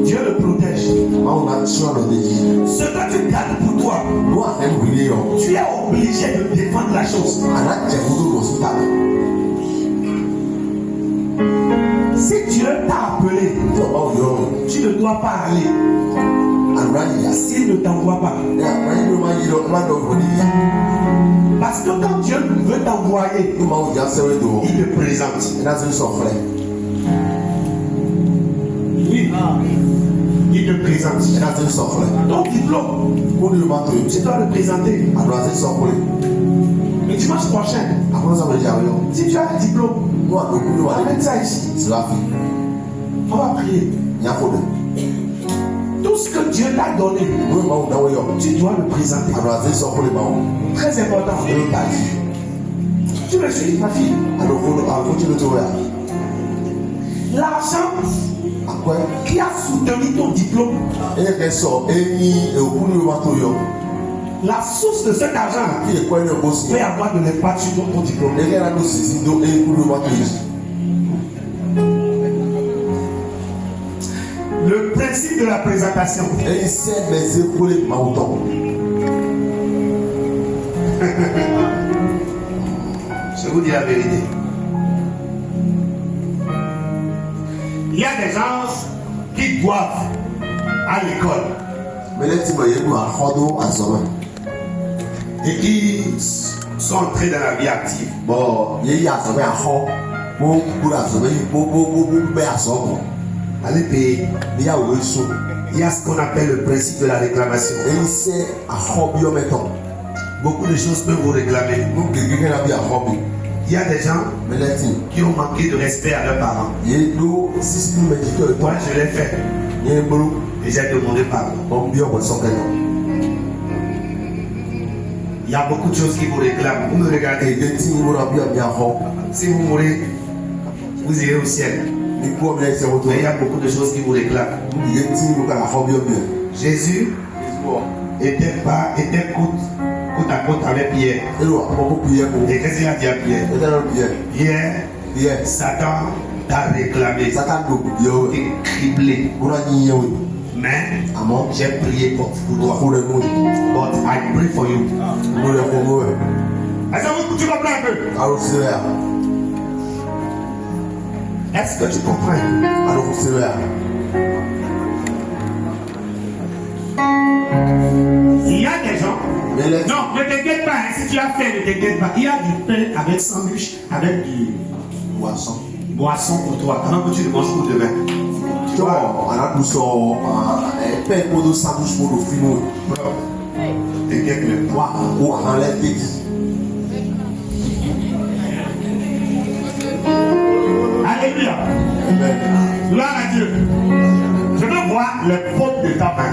Dieu le protège. Ce que tu gardes pour toi, tu es obligé de défendre la chose. Si Dieu t'a appelé, tu ne dois pas aller. S'il ne t'envoie pas. Parce que quand Dieu veut t'envoyer, il te présente. Oui. Il te présente. Ton diplôme, tu dois le présenter. Le dimanche prochain, si tu as un diplôme, amène ça ici. On va prier. Tout ce que Dieu t'a donné, tu dois le présenter. Très important. Tu me suis, ma fille. L'argent qui a soutenu ton diplôme, la source de cet argent peut avoir de l'impact sur ton diplôme. Le principe de la présentation. Je vous dis la vérité. Il y a des gens qui doivent à l'école et qui sont entrés dans la vie active. Allez payer. Il y a ce qu'on appelle le principe de la réclamation. Beaucoup de choses peuvent vous réclamer. Il y a des gens qui ont manqué de respect à leurs parents. Moi, je l'ai fait. Et j'ai demandé pardon. Il y a beaucoup de choses qui vous réclament. Vous me regardez. Si vous mourrez, vous irez au ciel. Mais il y a beaucoup de choses qui vous réclament. Jésus était côte à côte avec Pierre. Et qu'est-ce qu'il a dit à Pierre? Pierre, Satan t'a réclamé, t'es criblé. Mais j'ai prié pour toi. But I pray for you. Est-ce que tu comprends un peu? Est-ce que tu comprends? Il y a des gens. Non, ne t'inquiète pas. Si tu as fait, ne t'inquiète pas. Il y a du pain avec sandwich, avec du boisson pour toi. Avant que tu le manges pour demain. Tu vois? T'inquiète même. Alléluia. Gloire à Dieu. Je veux voir les fautes de ta main.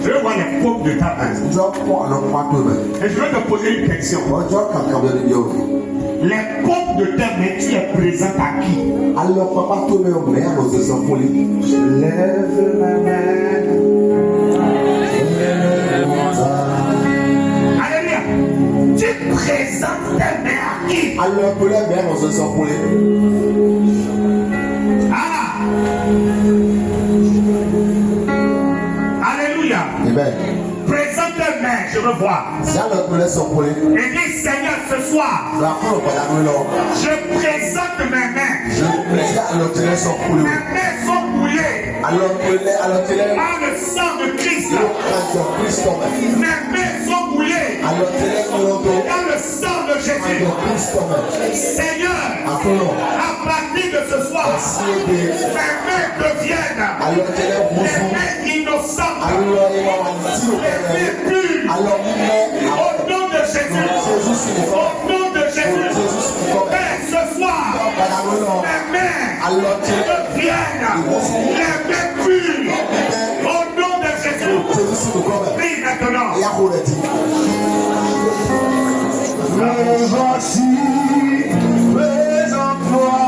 Je veux voir les fautes de ta main. Et je vais te poser une question. Les fautes de ta main, tu les présentes à qui? Je lève ma main. Alléluia. Tu présentes tes mains à qui? Alléluia. Présente tes mains, je veux voir. Et dis Seigneur, ce soir, je présente mes mains. Mes mains sont mouillées par le sang de Christ. Mes mains sont mouillées par le sang de Jésus. Seigneur, à partir de ce soir, mes mains deviennent des mains innocentes, des mains pures. Au nom de Jésus. Au nom de Jésus. Et ce soir, mes mains deviennent les mains pures. Au nom de Jésus. Prie maintenant. Me voici, présente-toi.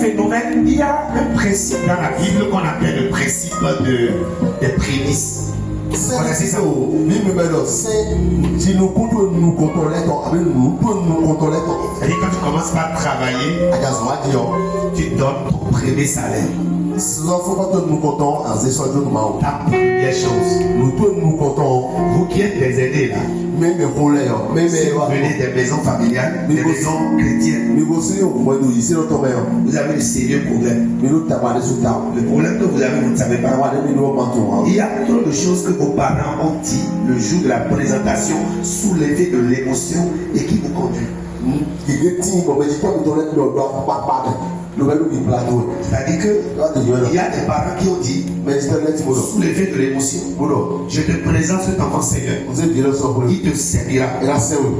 phénomène, il y a un principe dans la Bible qu'on appelle le principe des prémices. Vous connaissez ça? Si nous contrôlons, c'est-à-dire quand tu commences par travailler, tu donnes ton premier salaire. Ta première chose. Vous qui êtes des aînés là, si vous venez des maisons familiales, des maisons chrétiennes, vous avez de sérieux problèmes. Le problème que vous avez, vous ne savez pas. Il y a trop de choses que vos parents ont dit le jour de la présentation sous l'effet de l'émotion et qui vous conduit. C'est-à-dire qu'il y a des parents qui ont dit sous l'effet de l'émotion, je te présente cet enfant Seigneur, il te servira,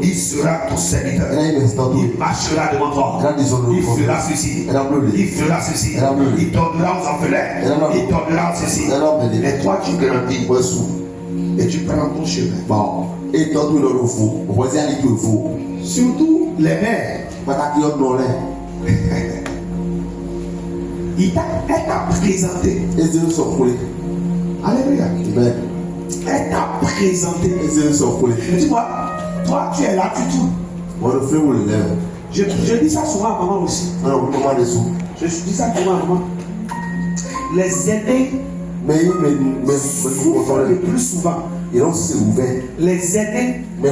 il sera ton serviteur, il marchera devant toi, il fera ceci, il fera ceci, il donnera aux orphelins, il donnera ceci. Et toi tu grandis et tu prends ton chemin. Surtout les mères. Elle t'a présenté. Alléluia. Elle t'a présenté. Tu vois, toi tu es là, tu tournes. Je dis ça souvent à maman aussi. Je dis ça souvent à maman. Les aînés souffrent le plus souvent. Les aînés, vous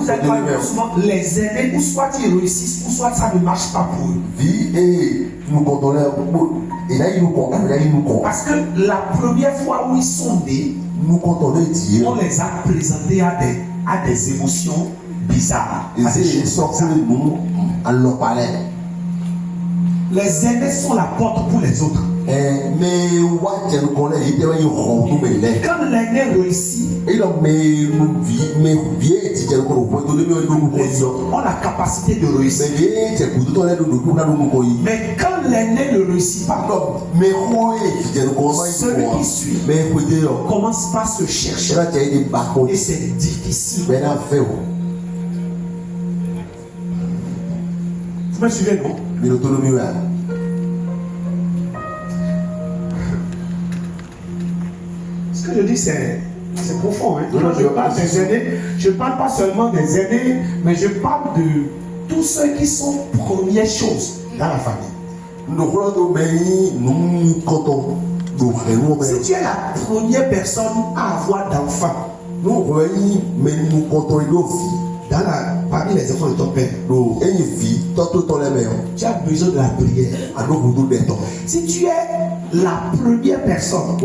êtes pas souvent les aînés, ou soit ils réussissent, ou soit ça ne marche pas pour eux. Parce que la première fois où ils sont nés, on les a présentés à des émotions bizarres. Les aînés sont la porte pour les autres. Quand l'aîné réussit, on a la capacité de réussir. Mais quand l'aîné ne réussit pas, celui qui suit commence par se chercher. Et c'est difficile. Vous me suivez, non? Ce que je dis, c'est profond. Hein? Quand je parle des aînés, je ne parle pas seulement des aînés, mais je parle de tous ceux qui sont premières choses dans la famille. Si tu es la première personne à avoir d'enfants, parmi les enfants de ton père, tu as besoin de la prière. Si tu es la première personne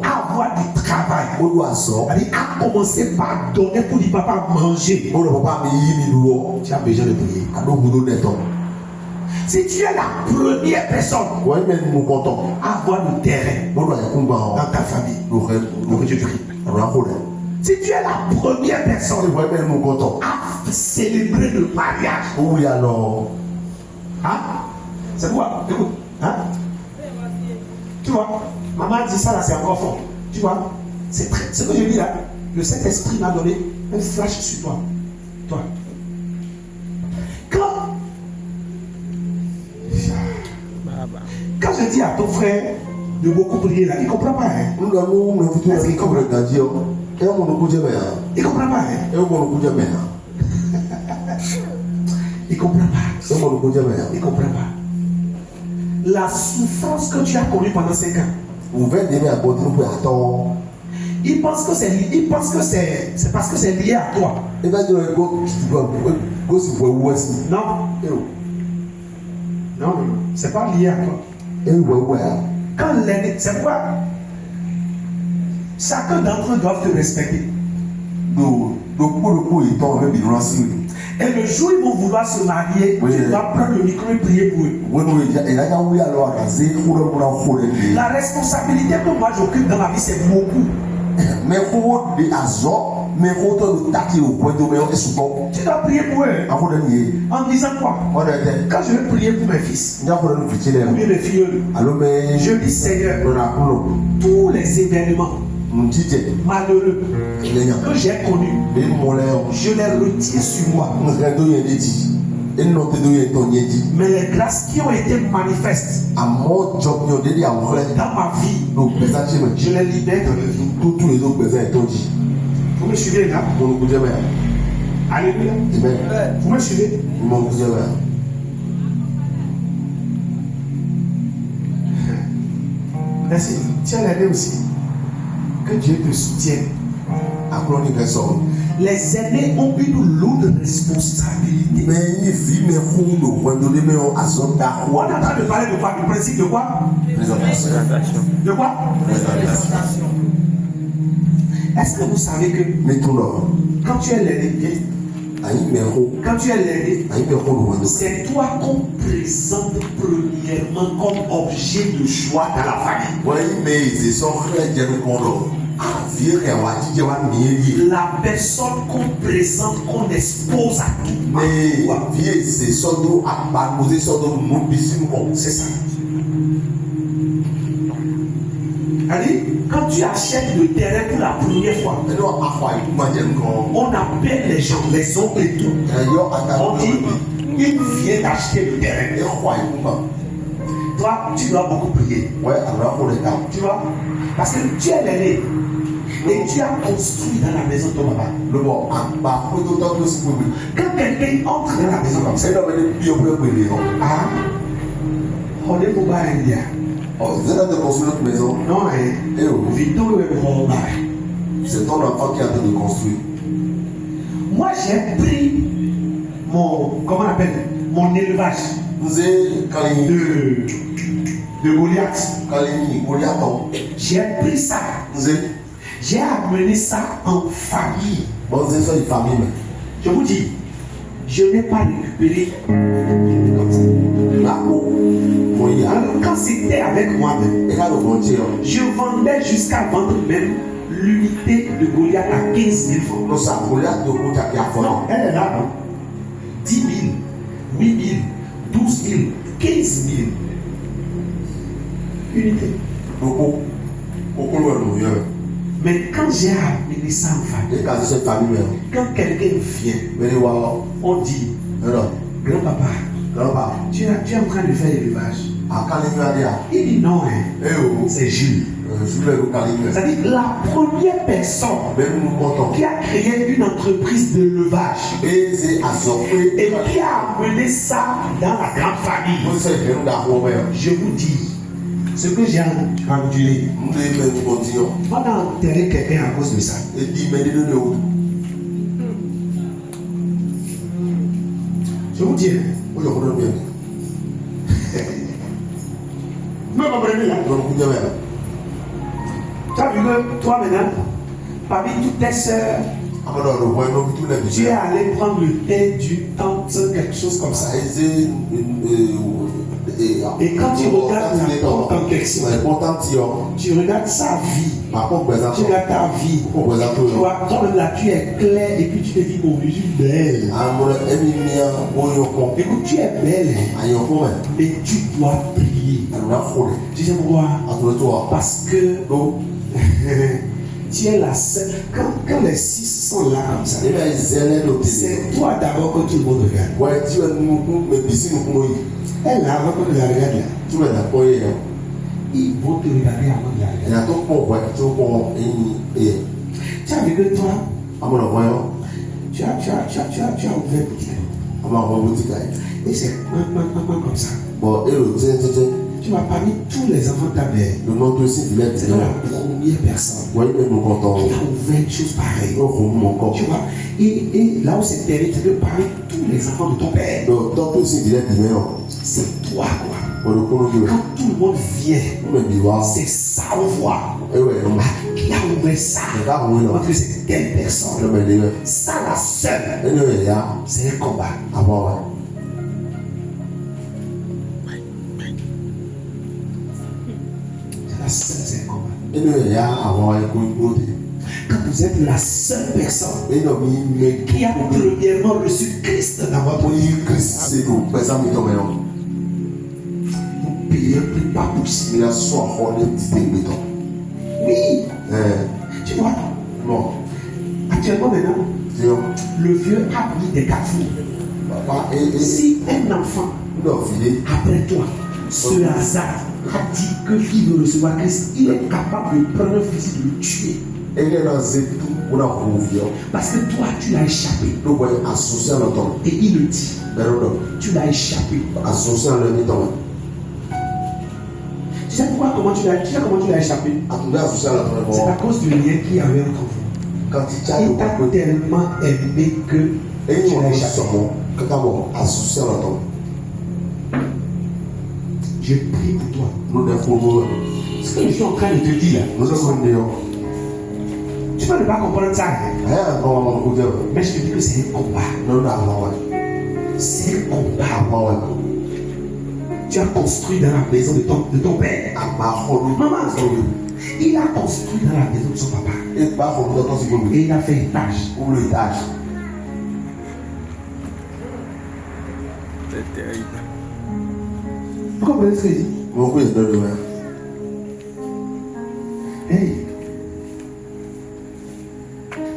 à avoir du travail, à commencer par donner pour dire papa manger, tu as besoin de prier. Si tu es la première personne à avoir le terrain dans ta famille, donc tu pries. Si tu es la première personne à célébrer le mariage, oui alors, hein? C'est quoi? Écoute, hein? Tu vois, maman dit ça là, c'est encore fort. Tu vois, c'est ce que je dis là. Le Saint-Esprit m'a donné un flash sur toi. Quand je dis à ton frère de beaucoup prier là, il ne comprend pas. Hein? Est-ce qu'il comprend? Il comprend pas. Hein? Il comprend pas. Il comprend pas. La souffrance que tu as connue pendant 5 ans. Il pense que c'est parce que c'est lié à toi. Non, c'est pas lié à toi. Quand l'aîné, c'est quoi? Chacun d'entre eux doit te respecter. Et le jour où ils vont vouloir se marier, tu dois prendre le micro et prier pour eux. La responsabilité que moi j'occupe dans ma vie, c'est beaucoup. Tu dois prier pour eux. En disant quoi? Quand je vais prier pour mes fils, ou mes filles, je dis Seigneur, tous les événements malheureux que j'ai connus, je les retire sur moi. Mais les grâces qui ont été manifestes dans ma vie, je les libère dans le vie. Vous me suivez là? Alléluia. Vous me suivez? Merci. Tiens l'année aussi. Que Dieu te soutienne. Les aînés ont une lourde responsabilité. On est en train de parler de quoi? Du principe de quoi? De quoi? Est-ce que vous savez que quand tu es l'aîné, c'est toi qu'on présente premièrement comme objet de joie dans la famille. La personne qu'on présente, qu'on expose à tout. C'est ça. Allez, quand tu achètes le terrain pour la première fois, on appelle les gens, les hommes et tout. On dit, il vient d'acheter le terrain. Toi, tu dois beaucoup prier. Tu vois? Parce que tu es l'aîné. Et tu as construit dans la maison de ton papa. Quand quelqu'un entre dans la maison comme ça, on est pour India. Vous êtes en train de construire notre maison? Non, c'est ton enfant qui est en train de construire. Moi, j'ai pris mon, comment on appelle, mon élevage de Goliath. J'ai pris ça. J'ai amené ça en famille. Je vous dis, je n'ai pas récupéré comme ça. Alors, quand c'était avec moi-même, je vendais jusqu'à vendre même l'unité de Goliath à 15 000 francs. Non, elle est là, non? 10 000, 8 000, 12 000, 15 000 unités. Mais quand j'ai amené ça en famille, quand quelqu'un vient, on dit, grand-papa, tu es en train de faire l'élevage. Il dit non, c'est Jules. C'est-à-dire la première personne qui a créé une entreprise d'élevage et qui a amené ça dans la grande famille. Je vous dis, ce que j'ai enduré, on a enterré quelqu'un à cause de ça. Je vous dis, vous me comprenez là? Tu as vu que toi maintenant, parmi toutes tes soeurs, tu es allé prendre le thé du tante, quelque chose comme ça. Et quand tu regardes la tante en question, tu regardes sa vie, tu regardes ta vie, tu vois, toi-même là tu es clair et puis tu te dis, bon, je suis belle. Écoute, tu es belle, mais tu dois prier. Tu sais pourquoi? Parce que tu es la seule. Quand les 6 sont là comme ça, c'est toi d'abord que tout le monde regarde. Elle là, avant que tu la regardes là, ils vont te regarder avant de la regarder. Tu as vu que toi, tu as ouvert boutique. Et c'est un comme ça. Tu vas parmi tous les enfants de ta mère. C'est la première personne qui a ouvert une chose pareille. Tu vois, et là où c'est terrible, c'est que parmi tous les enfants de ton père, c'est toi quoi. Quand tout le monde vient, c'est ça on voit. Qui a ouvert ça? Parce que c'est telle personne. Ça la seule, c'est un combat. C'est un combat. Quand vous êtes la seule personne qui a premièrement reçu Christ dans votre vie, vous payez un prix pas possible. Oui. Tu vois? Actuellement maintenant, le vieux a mis des carrefours. Si un enfant après toi se hasard a dit qu'il veut recevoir Christ, il est capable de prendre un fusil de le tuer. Parce que toi tu l'as échappé. Et il le dit. Tu l'as échappé. Tu sais pourquoi, comment tu l'as échappé? C'est à cause du lien qu'il y avait entre vous. Il t'a tellement aimé que tu l'as échappé. Je prie pour toi. Ce que je suis en train de te dire là, tu peux ne pas comprendre ça. Mais je te dis que c'est un combat. C'est un combat. Tu as construit dans la maison de ton père. Maman, il a construit dans la maison de son papa. Et il a fait étage. C'est terrible. Vous comprenez ce que je dis? Hey.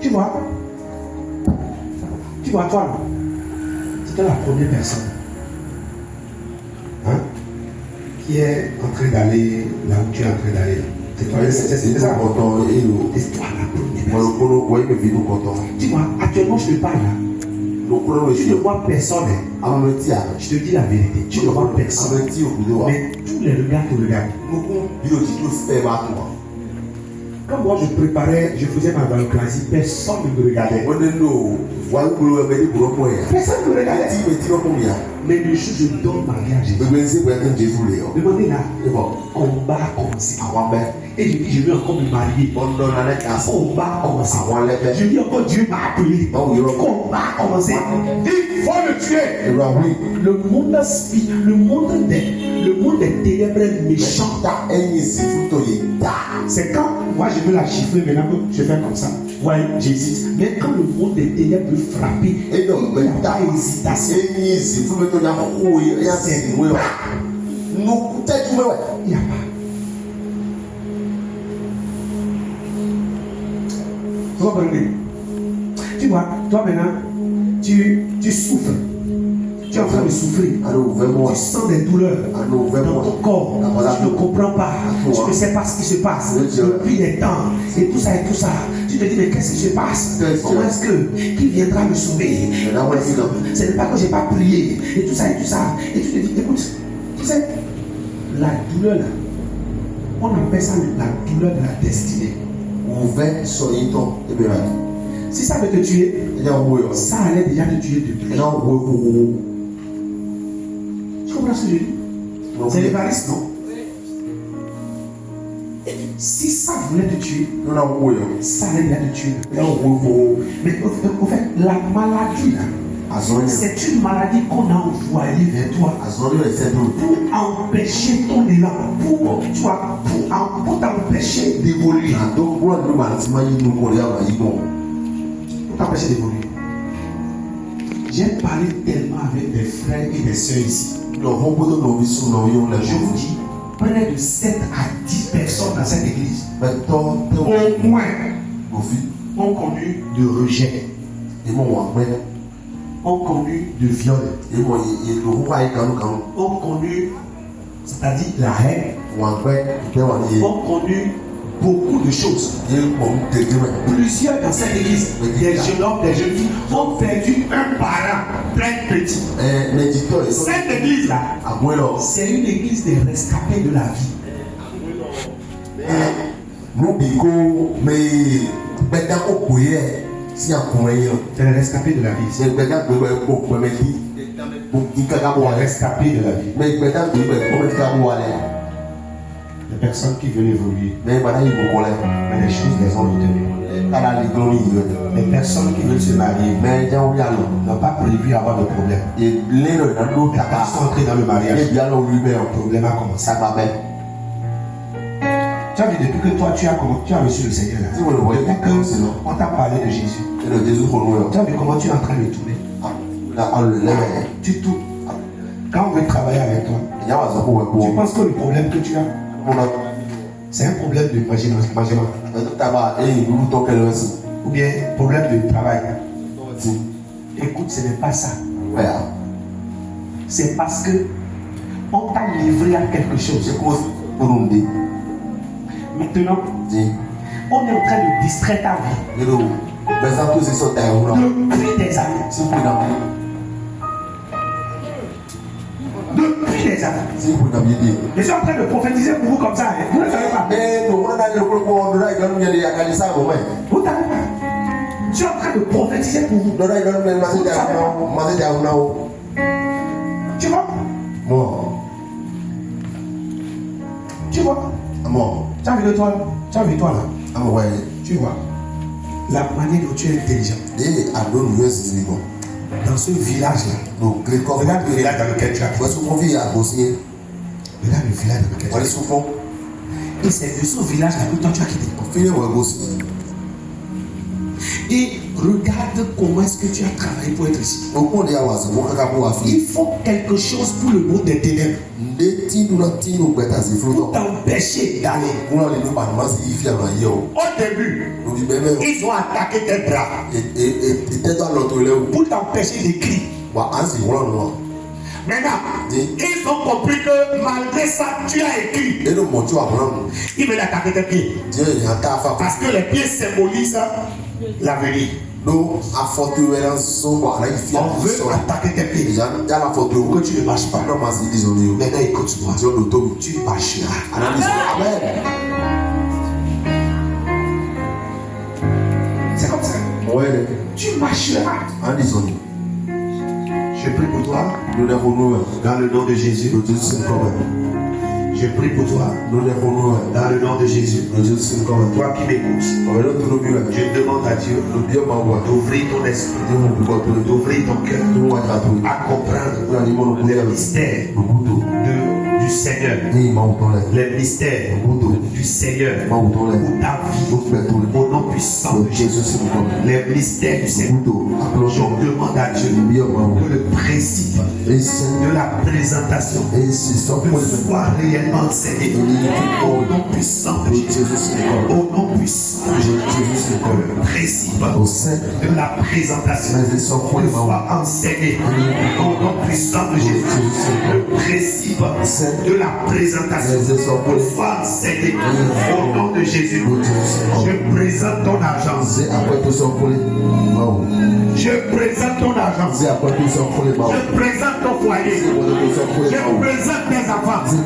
Tu vois toi, c'était la première personne qui est en train d'aller là où tu es en train d'aller. C'est toi, c'est ça. C'est toi la première personne. Tu vois, actuellement je te parle là. Tu ne vois personne. Je te dis la vérité. Tu ne vois personne. Mais tous les regards te regardent. Quand moi je préparais, je faisais ma classique, personne ne me regardait. Personne ne me regardait. Mais le jour je donne ma vie à Jésus. Demandez là, combat a commencé. Et je dis, je vais encore me marier. Combat a commencé. Je dis encore, Dieu m'a appelé. Combat a commencé. Il faut le tuer. Le monde des ténèbres est méchant. C'est quand moi je veux la chiffrer maintenant que je fais comme ça. Ouais, j'hésite. Mais quand le monde des ténèbres peut frapper, il n'y a pas d'hésitation. Il n'y a pas. Vous comprenez? Tu vois, toi maintenant, tu souffres. Tu es en train de souffrir. Tu sens des douleurs dans ton corps. Tu ne comprends pas. Tu ne sais pas ce qui se passe depuis des temps. Et tout ça. Tu te dis, mais qu'est-ce qui se passe? Comment est-ce que qui viendra me sauver? Ce n'est pas que je n'ai pas prié. Et tout ça. Et tu te dis, écoute, tu sais, la douleur là, on appelle ça la douleur de la destinée. Si ça veut te tuer, ça allait déjà te tuer depuis. Tu comprends ce que je dis? C'est l'évariste, non? Si ça voulait te tuer, ça allait déjà te tuer. Mais en fait, la maladie là, c'est une maladie qu'on a envoyée vers toi pour empêcher ton élan, pour t'empêcher d'évoluer. Pour t'empêcher d'évoluer. J'ai parlé tellement avec des frères et des sœurs ici. Je vous dis, près de 7 à 10 personnes dans cette église, au moins, ont connu de rejet, ont connu de viol, ont connu, c'est-à-dire la haine, ont connu beaucoup de choses. Plusieurs dans cette église, des jeunes hommes, des jeunes filles, ont perdu un parent très petit. Cette église-là, c'est une église des rescapés de la vie. C'est les rescapés de la vie. Les rescapés de la vie. Les personnes qui veulent évoluer. Mais les choses les ont retenues. Les personnes qui veulent se marier n'ont pas prévu avoir de problème. Ils sont entrés dans le mariage. Le problème a commencé. Tu as vu, depuis que toi tu as reçu le Seigneur là, on t'a parlé de Jésus. Tu as vu comment tu es en train de tourner. Tu tournes. Quand on veut travailler avec toi, tu penses que le problème que tu as, c'est un problème de management. Ou bien problème de travail. Écoute, ce n'est pas ça. c'est parce que on t'a livré à quelque chose. Maintenant, on est en train de distraire ta vie depuis des années. Depuis des années. Je suis en train de prophétiser pour vous comme ça. Hein. Vous ne savez pas. Vous ne savez pas. Je suis en train de prophétiser pour vous. Tu vois? Tu vois? Tu as vu de toi? Tu as vu toi là? Tu vois? La manière dont tu es intelligent. Dans ce village-là. Regarde le village dans lequel tu as. Regarde le village dans lequel tu as. Et c'est de ce village-là que toi tu as quitté. Et regarde comment est-ce que tu as travaillé pour être ici. Il faut quelque chose pour le monde des ténèbres. Pour t'empêcher d'aller. Au début, ils ont attaqué tes bras. Pour t'empêcher d'écrire. Maintenant, ils ont compris que malgré ça, tu as écrit. Ils veulent attaquer tes pieds. Parce que les pieds symbolisent l'avenir. On veut attaquer tes pieds. Que tu ne marches pas. Maintenant, écoute-moi. Tu marcheras. Amen. C'est comme ça. Tu marcheras. Je prie pour toi. Dans le nom de Jésus. Je prie pour toi. Dans le nom de Jésus. Toi qui m'écoutes. Je demande à Dieu d'ouvrir ton esprit, d'ouvrir ton cœur à comprendre les mystères du Seigneur. Les mystères du Seigneur pour ta vie. Au nom puissant de Jésus. Les mystères du Seigneur. Je demande à Dieu que le principe de la présentation soit réellement enseigné. Au nom puissant de Jésus. Au nom puissant de Jésus. Le principe de la présentation soit enseigné. Au nom puissant de Jésus. Le principe de la présentation soit enseigné. Au nom de Jésus. Je présente ton argent. Je présente ton argent. Je présente ton foyer. Je présente tes enfants. Je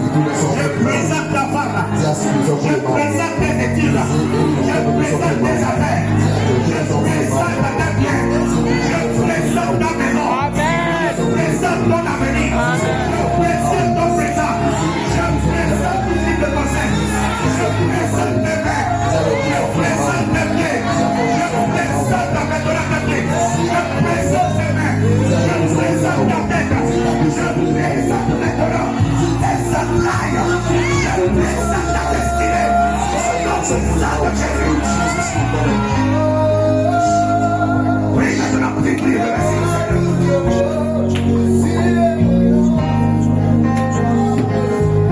présente ta femme. Je présente tes études. Je présente tes affaires. Je présente ta biens. Je présente ta maison. Je présente ton avenir. Je présente ton présent. Je présente tout type de conseil. Je présente tes mains. Je présente tes pieds. Je présente ta main de la tête. Je présente tes mains. Je présente ta tête. Je présente maintenant tes entrailles. Je présente ta destinée. Au nom de Jésus.